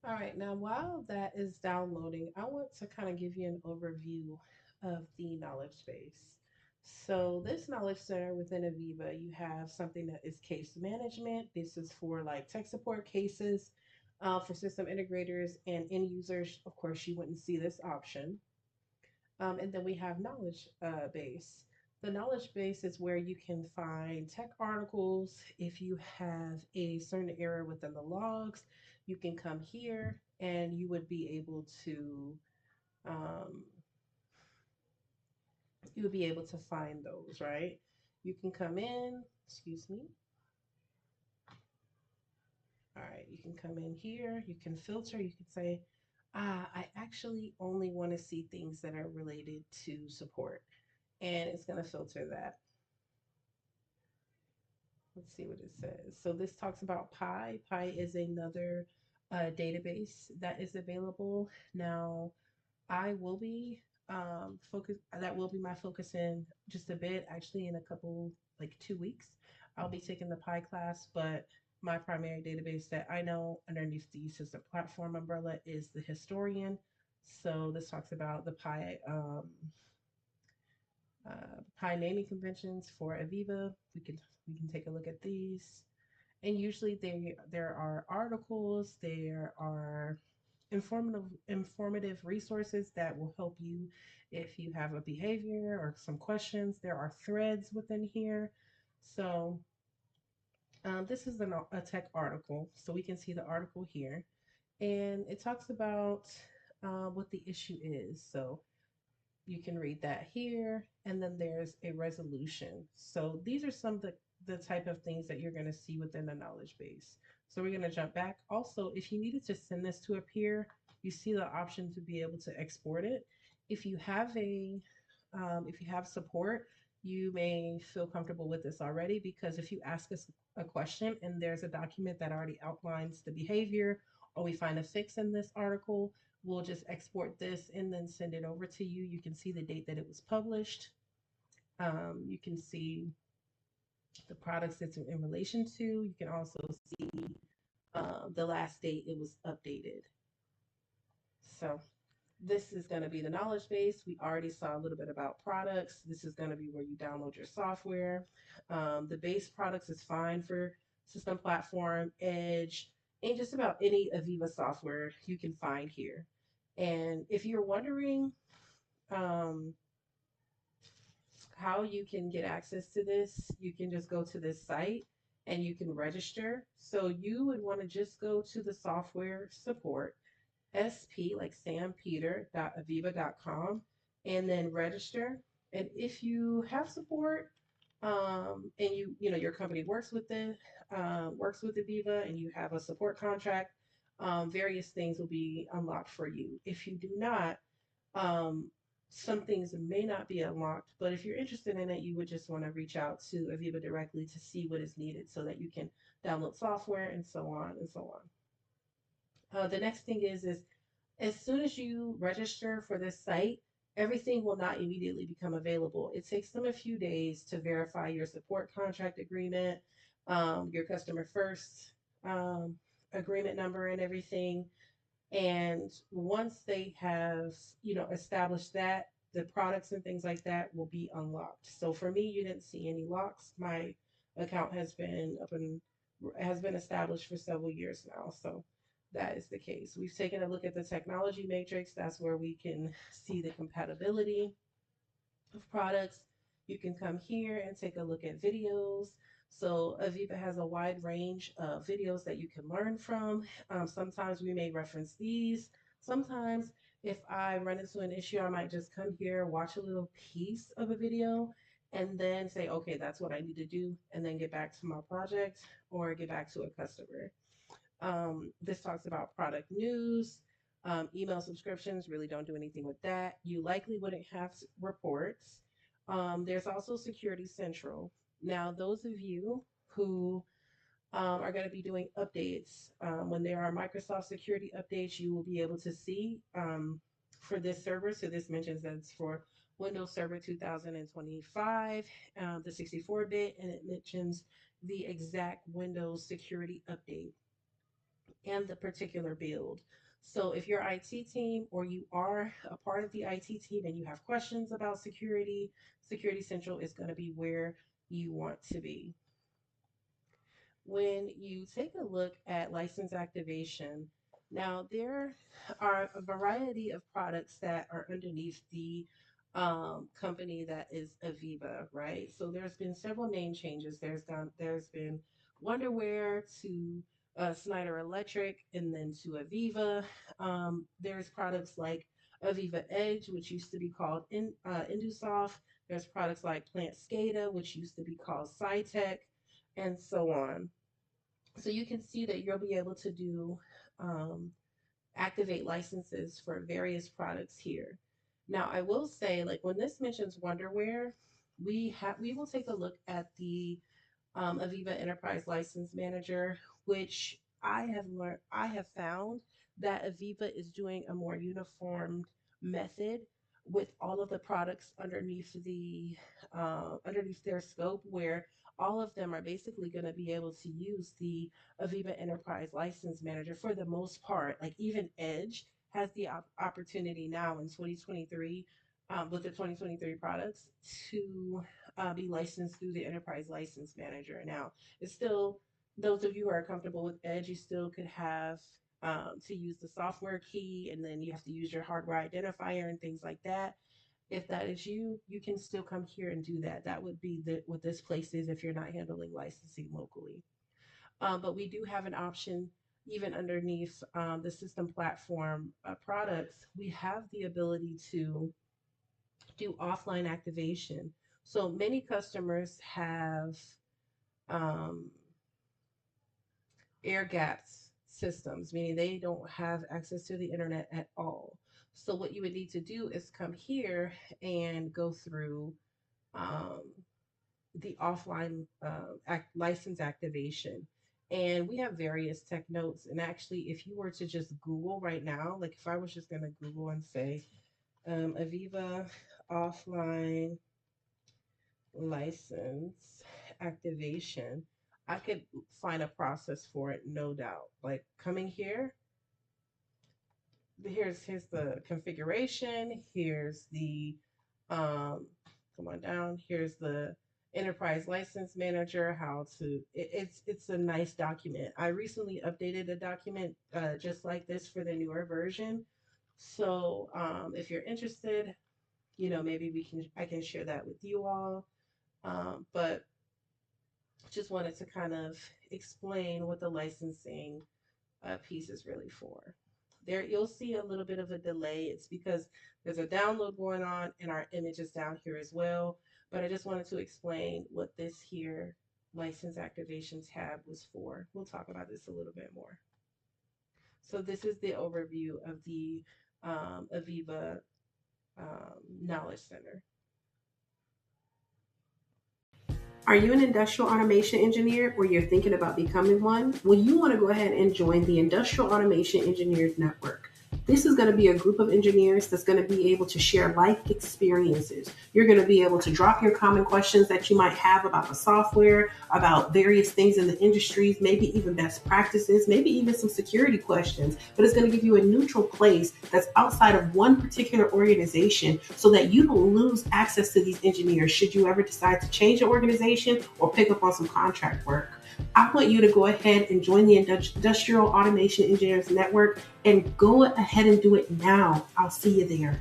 All right, now while that is downloading, I want to kind of give you an overview of the knowledge base. So, this knowledge center within AVEVA, you have something that is case management. This is for like tech support cases, for system integrators and end users. Of course, you wouldn't see this option. And then we have knowledge base. The knowledge base is where you can find tech articles. If you have a certain error within the logs, you can come here and you would be able to um, find those, right? You can come in, excuse me. All right, you can come in here, you can filter, you can say, I actually only want to see things that are related to support. And it's going to filter that. Let's see what it says. So this talks about Pi. Pi is another database that is available. Now, I will be focus. That will be my focus in just a bit. Actually, in a couple, like 2 weeks, I'll be taking the Pi class. But my primary database that I know underneath the system platform umbrella is the Historian. So this talks about the Pi Pi naming conventions for AVEVA. We can take a look at these. And usually there are articles, there are informative resources that will help you if you have a behavior or some questions. There are threads within here. So this is a tech article, so we can see the article here, and it talks about what the issue is. So you can read that here, and then there's a resolution. So these are some of the type of things that you're going to see within the knowledge base. So we're going to jump back. Also, if you needed to send this to a peer, you see the option to be able to export it. If you have if you have support, you may feel comfortable with this already, because if you ask us a question and there's a document that already outlines the behavior, or we find a fix in this article, we'll just export this and then send it over to you. You can see the date that it was published. You can see the products it's in relation to. You can also see the last date it was updated. So this is going to be the knowledge base. We already saw a little bit about products. This is going to be where you download your software. The base products is fine for system platform, Edge, and just about any AVEVA software you can find here. And if you're wondering um, how you can get access to this, you can just go to this site and you can register. So you would want to just go to the software support, sp like Sam Peter .aveva.com, and then register. And if you have support, and you know your company works with AVEVA, and you have a support contract, various things will be unlocked for you. If you do not, um, some things may not be unlocked, but if you're interested in it, you would just want to reach out to AVEVA directly to see what is needed so that you can download software and so on and so on. The next thing is as soon as you register for this site, everything will not immediately become available. It takes them a few days to verify your support contract agreement, your customer first um, agreement number, and everything. And once they have, established that, the products and things like that will be unlocked. So for me, you didn't see any locks. My account has been established for several years now. So that is the case. We've taken a look at the technology matrix. That's where we can see the compatibility of products. You can come here and take a look at videos. So AVEVA has a wide range of videos that you can learn from. Sometimes we may reference these. Sometimes if I run into an issue, I might just come here, watch a little piece of a video, and then say, okay, that's what I need to do, and then get back to my project or get back to a customer. This talks about product news, email subscriptions, really don't do anything with that. You likely wouldn't have reports. There's also Security Central. Now, those of you who are going to be doing updates, when there are Microsoft security updates, you will be able to see for this server. So this mentions that it's for Windows Server 2025, the 64-bit, and it mentions the exact Windows security update. and the particular build. So if you're IT team or you are a part of the IT team and you have questions about security, Security Central is going to be where you want to be. When you take a look at license activation, now there are a variety of products that are underneath the company that is AVEVA, right? So there's been several name changes. There's been Wonderware to Snyder Electric, and then to AVEVA. There's products like AVEVA Edge, which used to be called Indusoft. There's products like Plant SCADA, which used to be called SciTech, and so on. So you can see that you'll be able to do um, activate licenses for various products here. Now, I will say, like when this mentions Wonderware, we will take a look at the AVEVA Enterprise License Manager, which I have found that AVEVA is doing a more uniformed method with all of the products underneath their scope, where all of them are basically going to be able to use the AVEVA Enterprise License Manager for the most part. Like even Edge has the opportunity now in 2023 with the 2023 products to be licensed through the Enterprise License Manager. Now, it's still, those of you who are comfortable with Edge, you still could have to use the software key, and then you have to use your hardware identifier and things like that. If that is you, you can still come here and do that. That would be what this place is if you're not handling licensing locally. But we do have an option even underneath the system platform products. We have the ability to do offline activation. So many customers have um, air gaps systems, meaning they don't have access to the internet at all. So what you would need to do is come here and go through um, the offline license activation. And we have various tech notes. And actually, if you were to just Google right now, like if I was just going to Google and say AVEVA offline license activation, I could find a process for it, no doubt. Like coming here, here's the configuration, here's the come on down, here's the enterprise license manager, how to it's a nice document. I recently updated a document just like this for the newer version. So if you're interested, maybe I can share that with you all. But just wanted to kind of explain what the licensing piece is really for. There, you'll see a little bit of a delay. It's because there's a download going on and our image is down here as well. But I just wanted to explain what this here license activation tab was for. We'll talk about this a little bit more. So this is the overview of the AVEVA Knowledge Center. Are you an industrial automation engineer or you're thinking about becoming one? Well, you want to go ahead and join the Industrial Automation Engineers Network. This is going to be a group of engineers that's going to be able to share life experiences. You're going to be able to drop your common questions that you might have about the software, about various things in the industries, maybe even best practices, maybe even some security questions. But it's going to give you a neutral place that's outside of one particular organization so that you don't lose access to these engineers should you ever decide to change your organization or pick up on some contract work. I want you to go ahead and join the Industrial Automation Engineers Network and go ahead and do it now. I'll see you there.